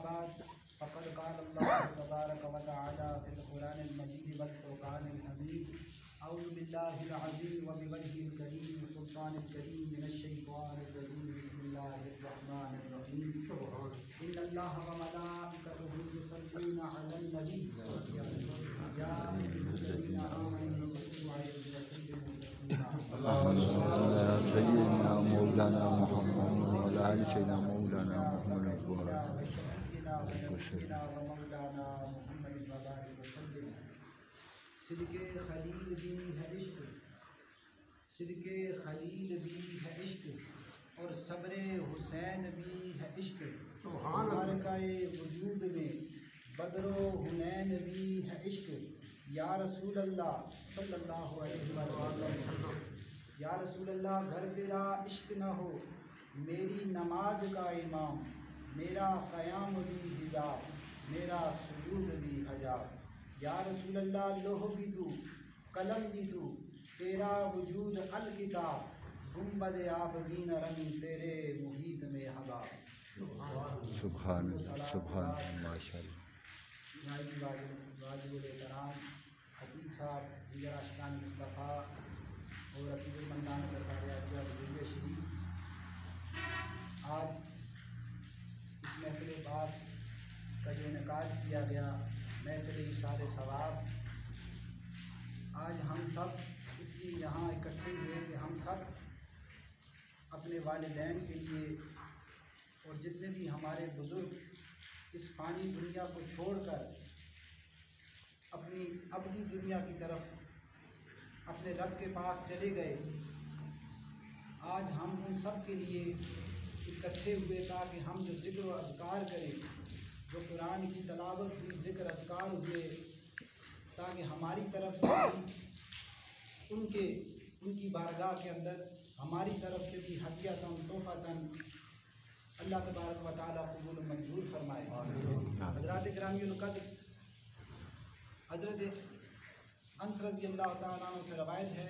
बाद फ़क़द क़ाल अल्लाहु तबारक व तआला फ़िल क़ुरानिल मजीद वल फ़ुरक़ानिल हमीद अऊज़ु बिल्लाहिल अज़ीम व बिवजहिल करीम सुल्तानिल करीम मिनश शैतानिर रजीम बिस्मिल्लाहिर रहमानिर रहीम इन्नल्लाहा व मलाइकतहु युसल्लूना अलन नबी या अय्युहल्लज़ीना आमनू सल्लु अलैहि व सल्लिमू तस्लीमा सय्यिदना मौलाना मुहम्मद व अला आलि सय्यिदना मौलाना मुहम्मद सिद्क़े खलील भी है इश्क, सिद्क़े खलील भी है इश्क और सब्रे हुसैन भी है इश्क। मारकाए वजूद में बदरो हुनैन भी है इश्क। या रसूल अल्लाह सल्लल्लाहु अलैहि वसल्लम, या रसूल अल्लाह घर तेरा इश्क न हो मेरी नमाज का इमाम, मेरा क़याम भी हिजाब, मेरा सुजूद भी हजाब। या रसूल अल्लाह लोह भी तू कलम भी तू तेरा वजूद अल किताब, गुंबद आबदीन रंग तेरे मुहीत में हबाब। सुभान सुभान माशाअल्लाह। वाजिब एहतराम खतीब साहब, दीगर आशिकान मुस्तफ़ा और रकीबुलमंदान शरीफ, आज इस महफ़िल बात का जो इनेकाद किया गया महफ़िल इरशाद सवाब, आज हम सब इसलिए यहाँ इकट्ठे हुए कि हम सब अपने वालिदैन के लिए और जितने भी हमारे बुज़ुर्ग इस फ़ानी दुनिया को छोड़कर अपनी अबदी दुनिया की तरफ अपने रब के पास चले गए, आज हम उन सब के लिए इकट्ठे हुए ताकि हम जो ज़िक्र व अज़कार करें, जो कुरान की तलावत हुई, ज़िक्र अज़कार हुए, ताकि हमारी तरफ से भी उनकी बारगाह के अंदर हमारी तरफ से भी हदियतन तोहफ़तन अल्लाह तबारक व तआला कबूल मंजूर फरमाए। हज़रात गिरामीउल क़द्र हज़रत अनस रज़ी अल्लाह तआला अन्हु से रवायत है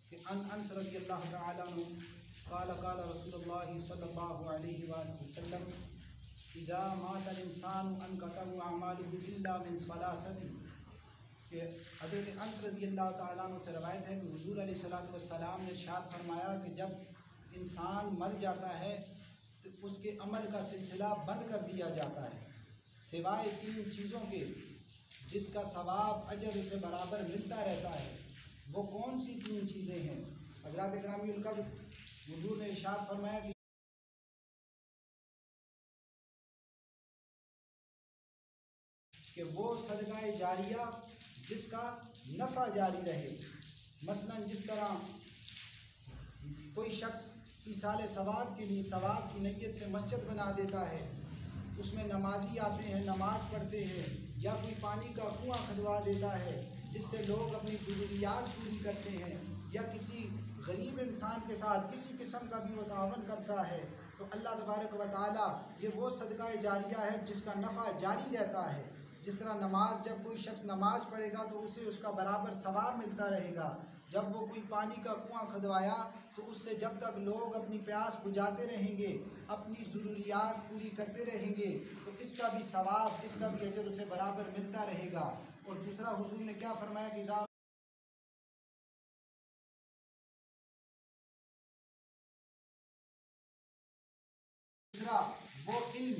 कि अनस रज़ी अल्लाह तआला अन्हु क़ाल क़ाल रसूलुल्लाह सल्लल्लाहु अलैहि वसल्लम इज़ा मातल इंसानु अनक़तअ अमालुहु इल्ला मिन सलासति, कि हज़रत अनस रज़ी अल्लाह तआला अन्हु से रवायत है कि हुज़ूर अलैहिस्सलातु वस्सलाम ने इरशाद फरमाया कि जब इंसान मर जाता है तो उसके अमल का सिलसिला बंद कर दिया जाता है सिवाय 3 चीज़ों के जिसका सवाब अजर उसे बराबर मिलता रहता है। वो कौन सी 3 चीज़ें हैं? हज़रात गिरामीउल क़द्र हुज़ूर ने इरशाद फरमाया कि वो सदक़ाए जारिया जिसका नफ़ा जारी रहे। मसलन जिस तरह कोई शख्स ईसाल सवाब के लिए सवाब की नीयत से मस्जिद बना देता है, उसमें नमाजी आते हैं, नमाज़ पढ़ते हैं, या कोई पानी का कुआं खुदवा देता है जिससे लोग अपनी ज़रूरियात पूरी करते हैं, या किसी गरीब इंसान के साथ किसी किस्म का भी वो तावन करता है, तो अल्लाह तबारक व तआला ये वो सदक़ाए जारिया है जिसका नफ़ा जारी रहता है। जिस तरह नमाज, जब कोई शख्स नमाज पढ़ेगा तो उसे उसका बराबर सवाब मिलता रहेगा। जब वो कोई पानी का कुआं खुदवाया तो उससे जब तक लोग अपनी प्यास बुझाते रहेंगे, अपनी ज़रूरियात पूरी करते रहेंगे, तो इसका भी सवाब, इसका भी अजर उसे बराबर मिलता रहेगा। और दूसरा हुज़ूर ने क्या फरमाया कि दूसरा वो इल्म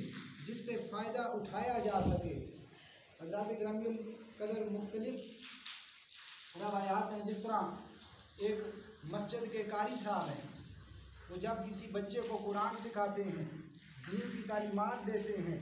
जिससे फ़ायदा उठाया जा सके। हज़रात गिरामीउल क़द्र मुख्तलिफ रवायात हैं, जिस तरह एक मस्जिद के कारी साहब हैं, वो जब किसी बच्चे को कुरान सिखाते हैं, दीन की तालीमात देते हैं,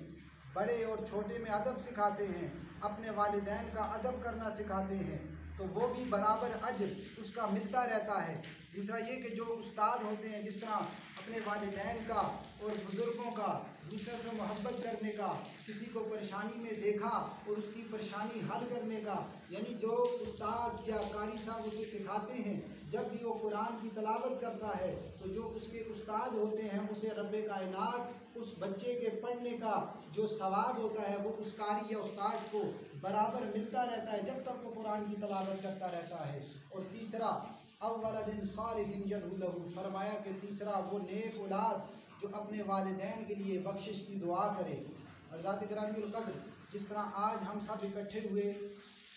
बड़े और छोटे में अदब सिखाते हैं, अपने वालिदैन का अदब करना सिखाते हैं, तो वो भी बराबर अज्र उसका मिलता रहता है। दूसरा ये कि जो उस्ताद होते हैं, जिस तरह अपने वालिदैन का और बुज़ुर्गों का दूसरे से मोहब्बत करने का, किसी को परेशानी में देखा और उसकी परेशानी हल करने का, यानी जो उस्ताद या कारी साहब उसे सिखाते हैं, जब भी वो कुरान की तलावत करता है तो जो उसके उस्ताद होते हैं उसे रब्बे कायनात उस बच्चे के पढ़ने का जो सवाब होता है वो उस कारी या उस्ताद को बराबर मिलता रहता है जब तक वो कुरान की तलावत करता रहता है। और तीसरा अव्वलदिन सालिहिन यदहु लहू, फरमाया कि तीसरा वो नेक औलाद जो अपने वालिदैन के लिए बख्शिश की दुआ करे। हज़रात गिरामीउल क़द्र, जिस तरह आज हम सब इकट्ठे हुए,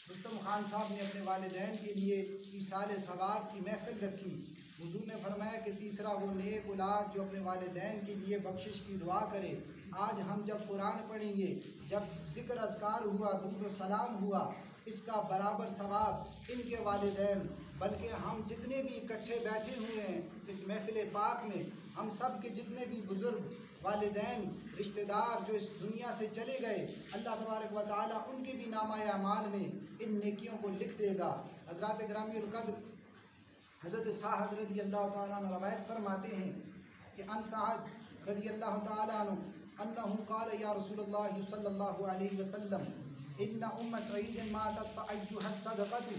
रुस्तम खान साहब ने अपने वालिदैन के लिए ईसाल सवाब की महफ़िल रखी। हुज़ूर ने फरमाया कि तीसरा वो नेक औलाद जो अपने वालिदैन के लिए बख्शिश की दुआ करे। आज हम जब कुरान पढ़ेंगे, जब ज़िक्र अज़कार हुआ, दुरूद सलाम हुआ, इसका बराबर सवाब इनके वालिदैन, बल्कि हम जितने भी इकट्ठे बैठे हुए हैं इस महफ़िल पाक में, हम सब के जितने भी बुज़ुर्ग, वालिदैन, रिश्तेदार जो इस दुनिया से चले गए, अल्लाह तबारक व तआला उनके भी नामा-ए अमाल में इन नेकियों को लिख देगा। हज़रात गिरामीउल क़द्र, हज़रत साहद रज़ी अल्लाह तआला अन्हु रवायत फरमाते हैं कि अन साहद रज़ी अल्लाह तआला अन्हु अन्नहु क़ाल या रसूलल्लाह सल्लल्लाहु अलैहि वसल्लम इन्ना उम्म सईद मातत फ़अय्युहा सदक़तु।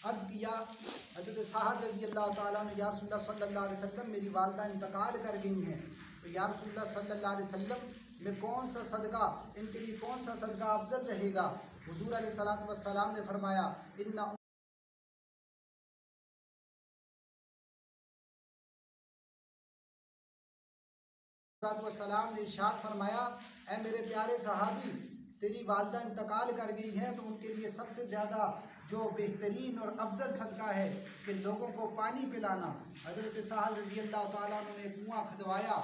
अर्ज़ किया हज़रत साहद रज़ी अल्लाह तआला अन्हु, या रसूलल्लाह सल्लल्लाहु अलैहि वसल्लम, मेरी वालिदा इंतकाल कर गई हैं, तो या रसूलल्लाह सल्लल्लाहु अलैहि वसल्लम, में कौन सा सदका, इनके लिए कौन सा सदका अफजल रहेगा? हुज़ूर अलैहिस्सलातु वस्सलाम ने फरमाया, इन्ना सलाम ने इरशाद फरमाया, ऐ मेरे प्यारे सहाबी, तेरी वालिदा इंतकाल कर गई हैं तो उनके लिए सबसे ज़्यादा जो बेहतरीन और अफजल सदका है कि लोगों को पानी पिलाना। हज़रत साहद रज़ी अल्लाह तआला अन्हु ने कुआँ खुदवाया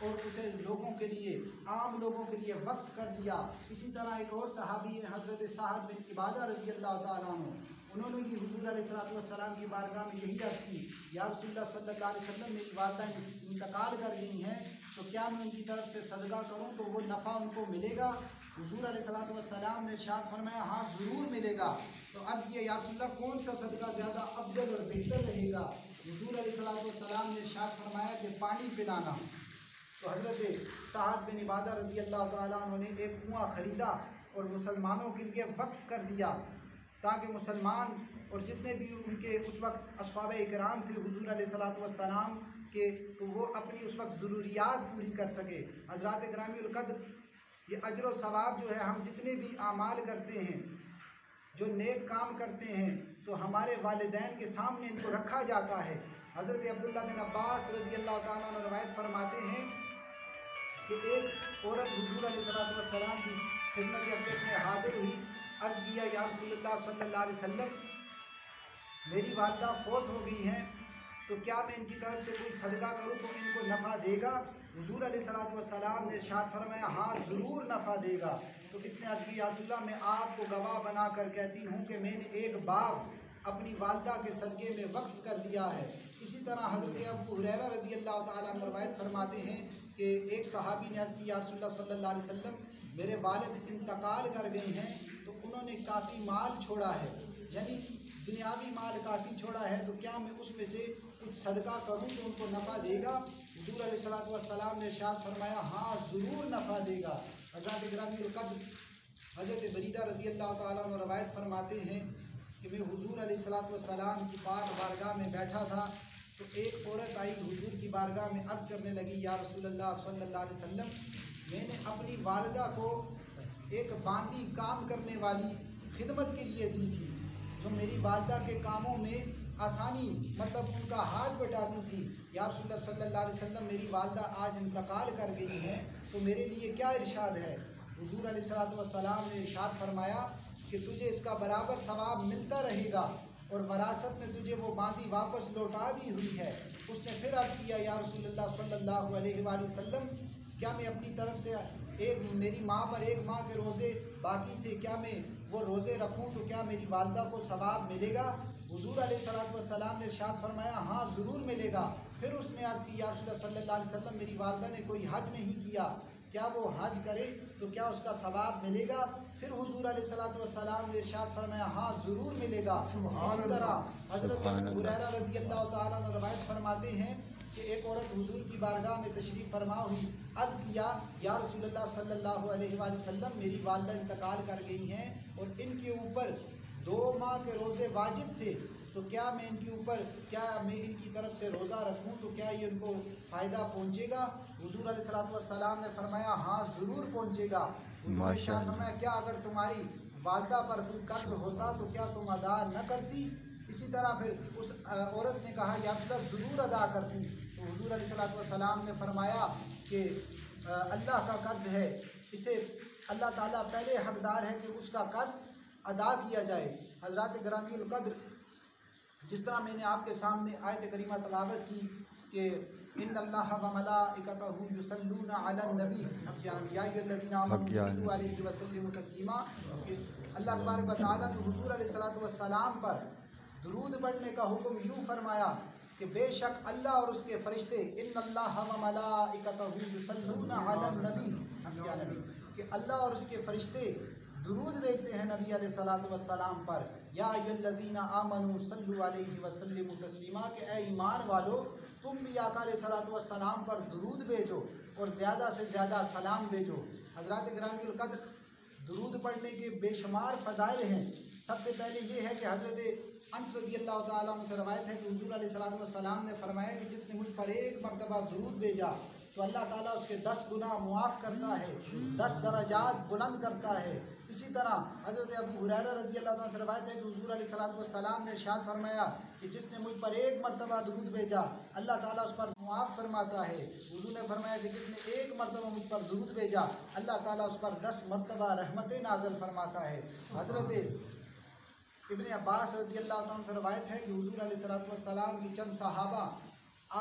और उसे लोगों के लिए, आम लोगों के लिए वक्फ़ कर दिया। इसी तरह एक और सहाबी है हज़रत साहद बिन इबादा रज़ी अल्लाह तआला अन्हु, उन्होंने भी हुज़ूर अलैहिस्सलातु वस्सलाम की बारगाह में यही अर्ज़ की, या रसूलुल्लाह सल्लल्लाहु अलैहि वसल्लम, मेरी वालिदा इंतकाल कर गई हैं तो क्या मैं उनकी तरफ से सदका करूं तो वो नफ़ा उनको मिलेगा? हुज़ूर अलैहिस्सलातु वस्सलाम ने इरशाद फरमाया, हाँ ज़रूर मिलेगा। तो अर्ज़ किया, या रसूलल्लाह, कौन सा सदका ज़्यादा अफजल और बेहतर रहेगा? हुज़ूर अलैहिस्सलातु वस्सलाम ने इरशाद फरमाया कि पानी पिलाना। तो हज़रत साहद बिन इबादा रज़ी अल्लाह तआला अन्हु ने एक कुआँ ख़रीदा और मुसलमानों के लिए वक्फ़ कर दिया, ताकि मुसलमान और जितने भी उनके उस वक्त अस्हाबे इकराम थे हुज़ूर अलैहिस्सलातु वस्सलाम के, तो वो अपनी उस वक्त ज़रूरियात पूरी कर सके। हज़रात गिरामीउल क़द्र, ये अजर व सवाब जो है, हम जितने भी आमाल करते हैं, जो नेक काम करते हैं, तो हमारे वालिदैन के सामने इनको रखा जाता है। हज़रत अब्दुल्लाह बिन अब्बास रज़ी अल्लाह तआला अन्हु रवायत फरमाते हैं कि एक औरत हुज़ूर अलैहिस्सलातु वस्सलाम की खिदमत अक़दस में हाज़िर हुई। अर्ज़ किया, या रसूलल्लाह सल्लल्लाहु अलैहि वसल्लम, मेरी वालिदा फ़ौत हो गई हैं, तो क्या मैं इनकी तरफ से कोई सदका करूँ तो इनको नफ़ा देगा? हुज़ूर अलैहिस्सलातु वस्सलाम ने इरशाद फरमाया, हाँ ज़रूर नफ़ा देगा। तो किसने अर्ज़ की, या रसूलल्लाह, मैं आपको गवाह बना कर कहती हूँ कि मैंने एक बाग अपनी वालिदा के सदक़े में वक्फ़ कर दिया है। इसी तरह हज़रत अबू हुरैरा रज़ी अल्लाह तआला अन्हु रवायत फरमाते हैं कि एक सहाबी ने अर्ज़ की, या रसूलल्लाह सल्लल्लाहु अलैहि वसल्लम, मेरे वालिद इंतकाल कर गए हैं तो उन्होंने काफ़ी माल छोड़ा है, यानी दुनियावी माल काफ़ी छोड़ा है, तो क्या मैं उसमें से कुछ सदका करूं तो उनको नफ़ा देगा? हुज़ूर अलैहिस्सलातु वस्सलाम ने इरशाद फरमाया, हाँ ज़रूर नफ़ा देगा। हज़रत गिरामीउल क़द्र, हज़रत बरीदा रज़ी अल्लाह तआला अन्हु रवायत फरमाते हैं कि मैं हुज़ूर अलैहिस्सलातु वस्सलाम की पाक बारगाह में बैठा था, तो एक औरत आई हुज़ूर की बारगाह में, अर्ज़ करने लगी, या रसूलल्लाह सल्लल्लाहु अलैहि वसल्लम, मैंने अपनी वालिदा को एक बांदी काम करने वाली खिदमत के लिए दी थी, जो मेरी वालिदा के कामों में आसानी, मतलब उनका हाथ बटाती थी। या रसूलल्लाह सल्लल्लाहु अलैहि वसल्लम, मेरी वालिदा आज इंतकाल कर गई हैं, तो मेरे लिए क्या इरशाद है? हुज़ूर अलैहिस्सलातु वस्सलाम ने इरशाद फरमाया कि तुझे इसका बराबर सवाब मिलता रहेगा और वरासत में तुझे वो बांदी वापस लौटा दी हुई है। उसने फिर अर्ज़ किया, या रसूलल्लाह सल्लल्लाहु अलैहि वसल्लम, क्या मैं अपनी तरफ से एक, मेरी माँ पर एक माह के रोज़े बाकी थे, क्या मैं वो रोज़े रखूँ तो क्या मेरी वालिदा को सवाब मिलेगा? हुज़ूर अलैहिस्सलातु वस्सलाम ने इरशाद फरमाया, हाँ ज़रूर मिलेगा। फिर उसने अर्ज़ की, या रसूलल्लाह सल्लल्लाहु अलैहि वसल्लम, मेरी वालिदा ने कोई हज नहीं किया, क्या वो हज करे तो क्या उसका सवाब मिलेगा? फिर हुज़ूर अलैहिस्सलातु वस्सलाम ने इरशाद फरमाया, हाँ ज़रूर मिलेगा। इसी तरह हज़रत अबू हुरैरा रज़ी अल्लाह तआला अन्हु रवायत फरमाते हैं कि एक औरत हुज़ूर की बारगाह में तशरीफ़ फरमा हुई, अर्ज़ किया, या रसूलल्लाह सल्लल्लाहु अलैहि वसल्लम, मेरी वालिदा इंतकाल कर गई हैं और इनके ऊपर 2 माह के रोज़े वाजिब थे, तो क्या मैं इनके ऊपर, क्या मैं इनकी तरफ से रोज़ा रखूँ तो क्या ये उनको फ़ायदा पहुँचेगा? हुज़ूर अलैहिस्सलातु वस्सलाम ने फरमाया, हाँ ज़रूर पहुँचेगा। हुज़ूर ने इरशाद फरमाया, क्या अगर तुम्हारी वालिदा पर कोई कर्ज़ होता तो क्या तुम अदा न करती? इसी तरह फिर उस औरत ने कहा, या रसूलल्लाह ज़रूर अदा करती। तो हुज़ूर अलैहिस्सलातु वस्सलाम ने फरमाया कि कि अल्लाह का कर्ज़ है, इसे अल्लाह ताला पहले हकदार है कि उसका कर्ज़ अदा किया जाए। हज़रात गिरामीउल क़द्र, जिस तरह मैंने आपके सामने आयत करीमा तलावत की कि इन्नल्लाह व मलाइकतहु युसल्लूना अलन नबी या अय्युहल्लज़ीना आमनू सल्लु अलैहि व सल्लिमू तस्लीमा, कि अल्लाह तबारक व तआला ने हुज़ूर अलैहिस्सलातु वस्सलाम पर दुरूद पढ़ने का हुक्म यूँ फरमाया कि बेशक अल्लाह और उसके फ़रिश्ते इन्नल्लाह व मलाइकतहु युसल्लूना अलन नबी या नबी, कि अल्लाह और उसके फ़रिश्ते दुरूद भेजते हैं नबी अलैहिस्सलातु वस्सलाम पर। या अय्युहल्लज़ीना आमनू सल्लु अलैहि व सल्लिमू तस्लीमा, कि ए ईमान वालो तुम भी आका अलैहिस्सलातु वस्सलाम पर दुरूद भेजो और ज़्यादा से ज़्यादा सलाम भेजो। हज़रात गिरामीउल क़द्र, दुरूद पढ़ने के बेशुमार फ़ज़ाइल हैं। सबसे पहले ये है कि हज़रत अनस रज़ी अल्लाह तआला अन्हु से रवायत है कि हुज़ूर अलैहिस्सलातु वस्सलाम ने फरमाया कि जिसने मुझ पर एक मरतबा दुरूद भेजा तो अल्लाह ताला उसके 10 गुनाह मुआफ़ करता है, 10 दरजात बुलंद करता है। इसी तरह हज़रत अबू हुरैरा रज़ी अल्लाह तआला से रवायत है कि हुज़ूर अलैहिस्सलातु वस्सलाम ने इरशाद फरमाया कि जिसने मुझ पर एक मरतबा दुरूद भेजा अल्लाह ताला उस पर मुआफ़ फरमाता है। हुज़ूर ने फरमाया कि जिसने एक मरतबा मुझ पर दुरूद भेजा अल्लाह ताला उस पर 10 मरतबा रहमतें नाज़िल फरमाता है। हज़रत इब्न अब्बास रज़ी अल्लाह तआला से रवायत है कि हुज़ूर अलैहिस्सलातु वस्सलाम की चंद सहाबा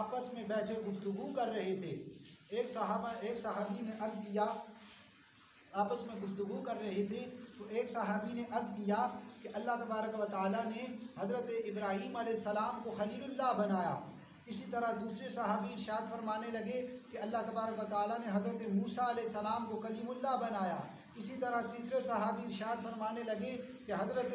आपस में बैठे गुफ्तगू कर रहे थे। एक सहाबी ने अर्ज़ किया, आपस में गुफ्तगू कर रहे थे तो एक सहाबी ने अर्ज़ किया कि अल्लाह तबारक व तआला ने हज़रत इब्राहीम अलैहिस्सलाम को खलीलुल्लाह बनाया। इसी तरह दूसरे सहाबी इरशाद फरमाने लगे कि अल्लाह तबारक व तआला ने हज़रत मूसा अलैहिस्सलाम को कलीमुल्लाह बनाया। इसी तरह तीसरे सहाबी इरशाद फरमाने लगे कि हज़रत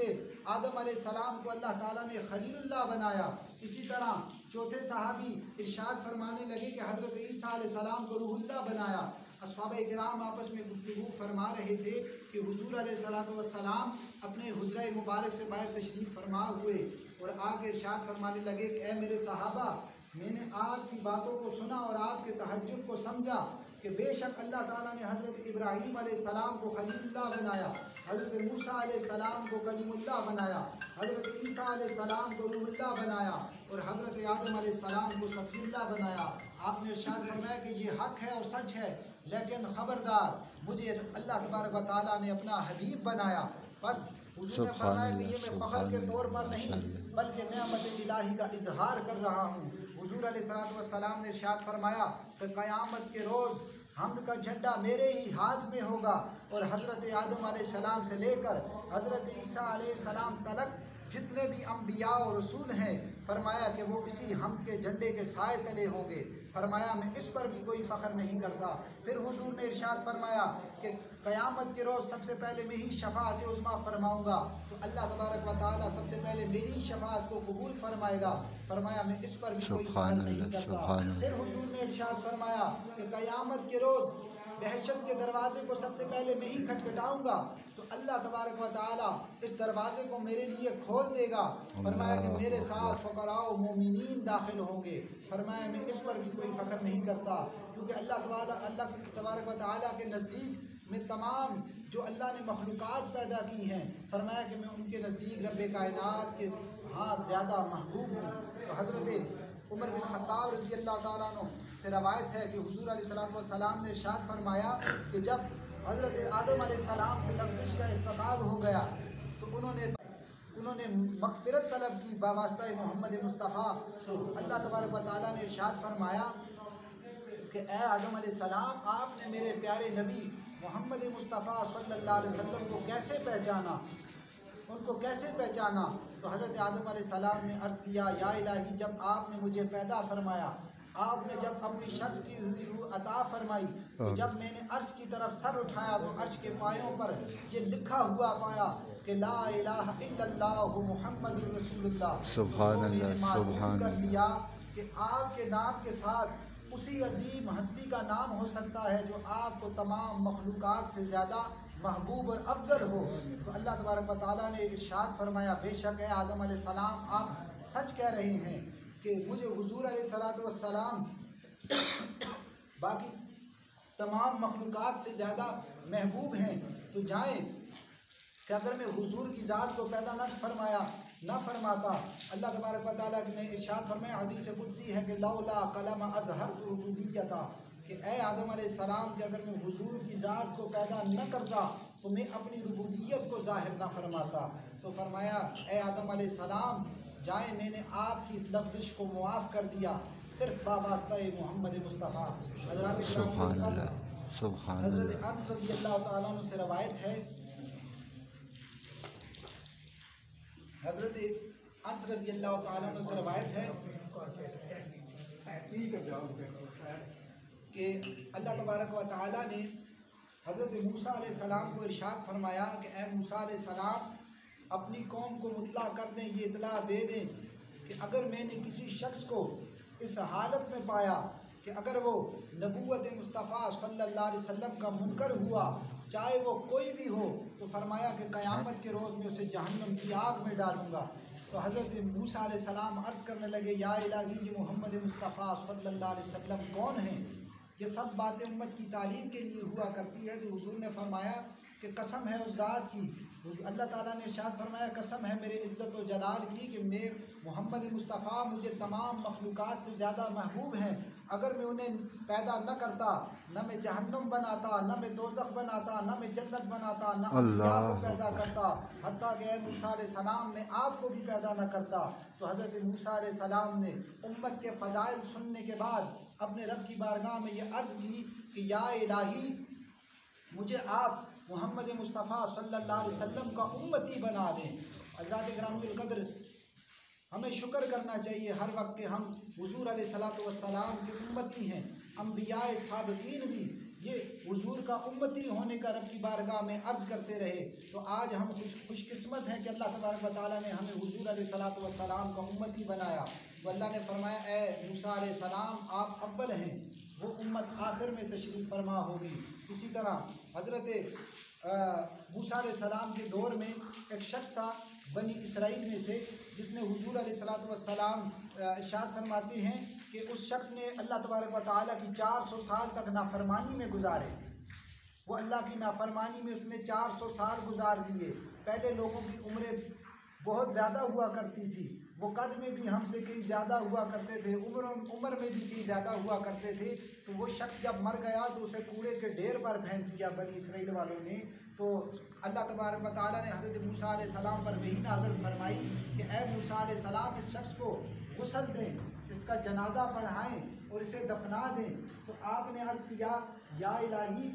आदम अलैहिस्सलाम को अल्लाह ताला ने खलीलुल्लाह बनाया। इसी तरह चौथे सहाबी इरशाद फरमाने लगे कि हज़रत ईसा अलैहिस्सलाम को रूहुल्लाह बनाया। अस्हाबे किराम आपस में गुफ्तगू फरमा रहे थे कि हुज़ूर अलैहिस्सलातु वस्सलाम अपने हुज्रा मुबारक से बाहर तशरीफ़ फरमा हुए और आके इरशाद फरमाने लगे कि ए मेरे सहाबा, मैंने आपकी बातों को सुना और आपके तहज्जुब को समझा कि बेशक अल्लाह ताला ने हज़रत इब्राहीम अलैहिस्सलाम को खलीलुल्लाह बनाया, हज़रत मूसा अलैहिस्सलाम को कलीमुल्लाह बनाया, हज़रत ईसा अलैहिस्सलाम को रूहुल्लाह बनाया और हज़रत आदम अलैहिस्सलाम को सफ़ीउल्लाह बनाया। आपने इरशाद फरमाया कि ये हक़ है और सच है, लेकिन ख़बरदार मुझे अल्लाह तबारक व तआला ने अपना हबीब बनाया। बस हुज़ूर ने फरमाया कि ये मैं फ़ख्र के तौर पर नहीं बल्कि नेमत इलाही का इजहार कर रहा हूँ। हुज़ूर अलैहिस्सलातु वस्सलाम ने इरशाद फरमाया कि क़यामत के रोज़ हम्द का झंडा मेरे ही हाथ में होगा और हज़रत आदम अलैहिस्सलाम से लेकर हज़रत ईसा अलैहिस्सलाम तलक जितने भी अम्बिया और रसूल हैं, फरमाया कि वो इसी हम्द के झंडे के साए तले होंगे। फरमाया मैं इस पर भी कोई फ़ख्र नहीं करता। फिर हुज़ूर ने इरशाद फरमाया कि क़यामत के रोज़ सबसे पहले मैं ही शफ़ाअत उज़्मा फरमाऊँगा तो अल्लाह तबारक व तआला सबसे पहले मेरी शफ़ाअत को कबूल फरमाएगा। फरमाया मैं इस पर भी कोई फ़ख्र नहीं करता। फिर हुज़ूर ने इरशाद फरमाया कि क़यामत के रोज़ बहशत के दरवाज़े को सबसे पहले मैं ही खटखटाऊँगा तो अल्लाह तबारक व तआला इस दरवाज़े को मेरे लिए खोल देगा। फरमाया कि मेरे साथ फ़ुक़राओ मोमिनीन दाखिल होंगे। फरमाया मैं इस पर भी कोई फ़ख्र नहीं करता, क्योंकि अल्लाह तबारक व तआला के नज़दीक में तमाम जो अल्लाह ने मखलूक़ात पैदा की हैं, फरमाया कि मैं उनके नज़दीक रब्बे कायनात के हाँ ज़्यादा महबूब हूँ। तो हज़रत उमर बिन ख़त्ताब रज़ी अल्लाह तआला अन्हु से रवायत है कि हुज़ूर अलैहिस्सलातु वस्सलाम ने इरशाद फरमाया कि जब हज़रत आदम अलैहिस्सलाम से लग़्ज़िश का इर्तिकाब हो गया तो उन्होंने मग़फ़िरत तलब की बावास्ता मोहम्मद मुस्तफ़ा। अल्लाह तबारक व तआला ने इरशाद फरमाया कि ए आदम अलैहिस्सलाम, आपने मेरे प्यारे नबी मोहम्मद मुस्तफ़ा सल्लल्लाहु अलैहि वसल्लम को कैसे पहचाना, उनको कैसे पहचाना? तो हज़रत आदम अलैहिस्सलाम ने अर्ज़ किया, या इलाही, जब आपने मुझे पैदा फरमाया, आपने जब अपनी शर्फ़ की हुई रूह अता फरमाई तो जब मैंने अर्श की तरफ सर उठाया तो अर्श के पायों पर ये लिखा हुआ पाया कि ला इलाहा इल्लल्लाहु मुहम्मदुर रसूलुल्लाह। सुभान अल्लाह, सुभान कर लिया कि आपके नाम के साथ उसी अजीम हस्ती का नाम हो सकता है जो आपको तमाम मखलूक़ात से ज़्यादा महबूब और अफजल हो। तो अल्लाह तबारक व तआला ने इरशाद फरमाया, बेशक है आदम अलैहिस्सलाम, आप सच कह रहे हैं कि मुझे हुज़ूर अलैहिस्सलातु वस्सलाम बाकी तमाम मखलूक़ात से ज़्यादा महबूब हैं। तो जाएँ कि अगर मैं हुज़ूर की ज़ात को पैदा न फरमाता, अल्लाह तबारक व तआला ने इरशाद फरमाया, हदीस कुदसी है कि लौला कलम अज़हरतु रुबूबिय्यता, कि ए आदम अलैहिस्सलाम कि अगर मैं हुजूर की ज़ात को पैदा न करता तो मैं अपनी रुबूबियत को ज़ाहिर न फरमाता। तो फरमाया ए आदम अलैहिस्सलाम जाए, मैंने आपकी इस लफ्ज़िश को मुआफ़ कर दिया सिर्फ बावास्ता मोहम्मद मुस्तफ़ा। हज़रत अनस रज़ियल्लाहु तआला अन्हु से रवायत है, हज़रत अनस रज़ियल्लाहु तआला अन्हु से रवायत है कि अल्लाह तबारक व तआला ने हज़रत मूसा अलैहिस्सलाम को इरशाद फरमाया कि ए मूसा अलैहिस्सलाम अपनी कौम को मुतला कर दें, ये इतला दे दें कि अगर मैंने किसी शख्स को इस हालत में पाया कि अगर वो नबूवत मुस्तफ़ा सल्लल्लाहु अलैहि वसल्लम का मुनकर हुआ, चाहे वो कोई भी हो, तो फरमाया कि क़यामत के रोज़ में उसे जहन्नम की आग में डालूँगा। तो हज़रत मूसा अलैहिस्सलाम अर्ज़ करने लगे, या इलाही ये मोहम्मद मुस्तफ़ा सल्लल्लाहु अलैहि वसल्लम कौन हैं? ये सब बातें उम्मत की तालीम के लिए हुआ करती है। तो हुज़ूर ने फरमाया कि कसम है उस ज़ात की, अल्लाह ताला ने इरशाद फरमाया कसम है मेरे इज़्ज़त व जलाल की कि मैं मोहम्मद मुस्तफ़ा मुझे तमाम मखलूक़ात से ज़्यादा महबूब हैं। अगर मैं उन्हें पैदा न करता, न मैं जहन्नम बनाता, न मैं दोज़ख बनाता, न मैं जन्नत बनाता, न अम्बिया को पैदा करता, हत्ता कि मूसा अलैहिस्सलाम मैं आपको भी पैदा न करता। तो हज़रत मूसा अलैहिस्सलाम ने उम्मत के फ़ज़ाइल सुनने के बाद अपने रब की बारगाह में ये अर्ज़ की कि या इलाही मुझे आप मोहम्मद मुस्तफ़ा सल्लल्लाहु अलैहि वसल्लम का उम्मती बना दें। हज़रात गिरामुल क़द्र, हमें शुक्र करना चाहिए हर वक्त कि हम हुज़ूर अलैहिस्सलातु वस्सलाम के उम्मती हैं। अम्बियाए साबिक़ीन भी ये हुज़ूर का उम्मती होने का रब की बारगाह में अर्ज़ करते रहे। तो आज हम खुशकिस्मत हैं कि अल्लाह तबारक व तआला ने हमें हुज़ूर अलैहिस्सलातु वस्सलाम का उम्मती बनाया। तो अल्लाह ने फरमाया ए मूसा अलैहिस्सलाम आप अव्वल हैं, वो उम्मत आखिर में तशरीफ़ फरमा होगी। इसी तरह हज़रत मूसा अलैहिस्सलाम के दौर में एक शख्स था बनी इसराइल में से, जिसने हुज़ूर अलैहिस्सलातु वस्सलाम इरशाद फरमाते हैं कि उस शख्स ने अल्लाह तबारक व तआला की 400 साल तक नाफरमानी में गुजारे। वो अल्लाह की नाफरमानी में उसने 400 साल गुजार दिए। पहले लोगों की उम्रें बहुत ज़्यादा हुआ करती थी, वो कद में भी हमसे कहीं ज़्यादा हुआ करते थे, उम्र में भी कहीं ज़्यादा हुआ करते थे। तो वो शख्स जब मर गया तो उसे कूड़े के ढेर पर फेंक दिया बनी इसराइल वालों ने। तो अल्लाह तबारक व तआला ने हज़रत मूसा अलैहिस्सलाम पर वही नाज़िल फरमाई कि ए मूसा अलैहिस्सलाम इस शख्स को गुस्ल दें, इसका जनाजा पढ़ाएँ और इसे दफना दें। तो आपने अर्ज़ किया या इलाही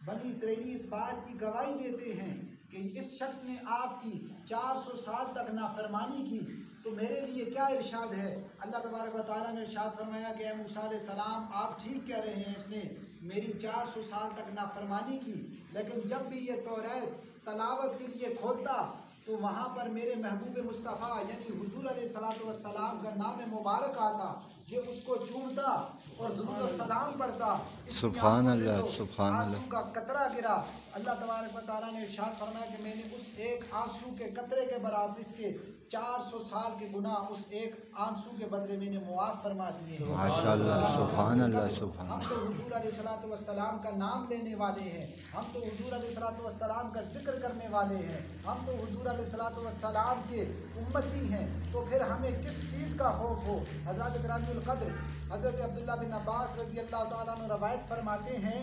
बनी इसराइली इस बात की गवाही देते हैं कि इस शख्स ने आपकी 400 साल तक नाफरमानी की, तो मेरे लिए क्या इरशाद है? अल्लाह तबारक व तआला ने इरशाद फरमाया कि मूसा अलैहिस्सलाम आप ठीक कह रहे हैं, इसने मेरी 400 साल तक नाफरमानी की, लेकिन जब भी ये तौरात तलावत के लिए खोलता तो वहाँ पर मेरे महबूब मुस्तफ़ा यानी हुज़ूर अलैहिस्सलातु वस्सलाम का नाम मुबारक आता, ये उसको चूमता और दुरूद व सलाम पढ़ता। सुभान अल्लाह, सुभान अल्लाह। आंसू का कतरा गिरा। अल्लाह तबारक व तआला ने इरशाद फरमाया कि मैंने उस एक आंसू के कतरे के बराबर इसके 400 साल के गुनाह उस एक आंसू के बदले मैंने मुआफ़ फरमा दिए। माशाअल्लाह, सुभान अल्लाह, सुभान। हम तो हुज़ूर अलैहिस्सलातु वस्सलाम का नाम लेने वाले हैं, हम तो हुज़ूर अलैहिस्सलातु वस्सलाम का जिक्र करने वाले हैं, हम तो हुज़ूर अलैहिस्सलातु वस्सलाम के उम्मती हैं। तो फिर हमें किस चीज़ का खौफ हो? हज़रत गिरामुल क़द्र हज़रत अब्दुल्लाह बिन अब्बास रज़ियल्लाहु तआला अन्हु रवायत फरमाते हैं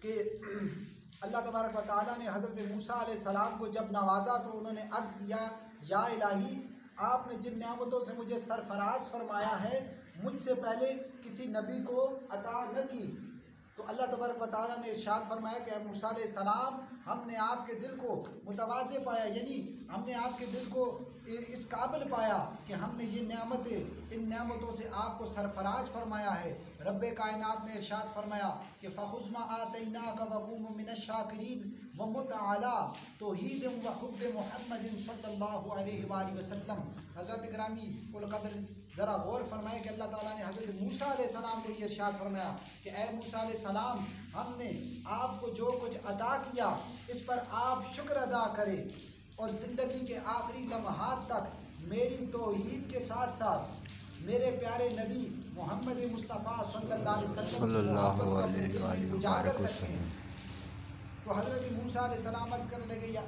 कि अल्लाह तबारक व तआला ने हज़रत मूसा अलैहिस्सलाम को जब नवाजा तो उन्होंने अर्ज़ किया या इलाही आपने जिन नेमतों से मुझे सरफराज फरमाया है मुझसे पहले किसी नबी को अता न की। तो अल्लाह तबारक व तआला ने इरशाद फरमाया कि मूसा अलैहिस्सलाम हमने आपके दिल को मुतवाज़े पाया, यानी हमने आपके दिल को इस काबिल पाया कि हमने ये नेमतें इन नेमतों से आपको सरफराज फरमाया है। रब्बे कायनात ने इरशाद फरमाया कि फ़ख़ुज़ मा आतैनाका वकुम मिनश्शाकिरीन व मुत अला तौहीद व हुब्ब मुहम्मदिन सल्लल्लाहु अलैहि वसल्लम। हज़रत गिरामी उल क़द्र ज़रा गौर फरमाए कि अल्लाह ताला ने हज़रत मूसा अलैहिस्सलाम को ये इरशाद फरमाया कि ए मूसा अलैहिस्सलाम हमने आपको जो कुछ अता किया इस पर आप शुक्र अदा करें और ज़िंदगी के आखिरी लम्हात तक मेरी तौहीद के साथ साथ मेरे प्यारे नबी मोहम्मद मुस्तफ़ा सल्लल्लाहु अलैहि वसल्लम उजागर रखें। तो हज़रत मूसा अलैहिस्सलाम अर्ज़ करने लगे या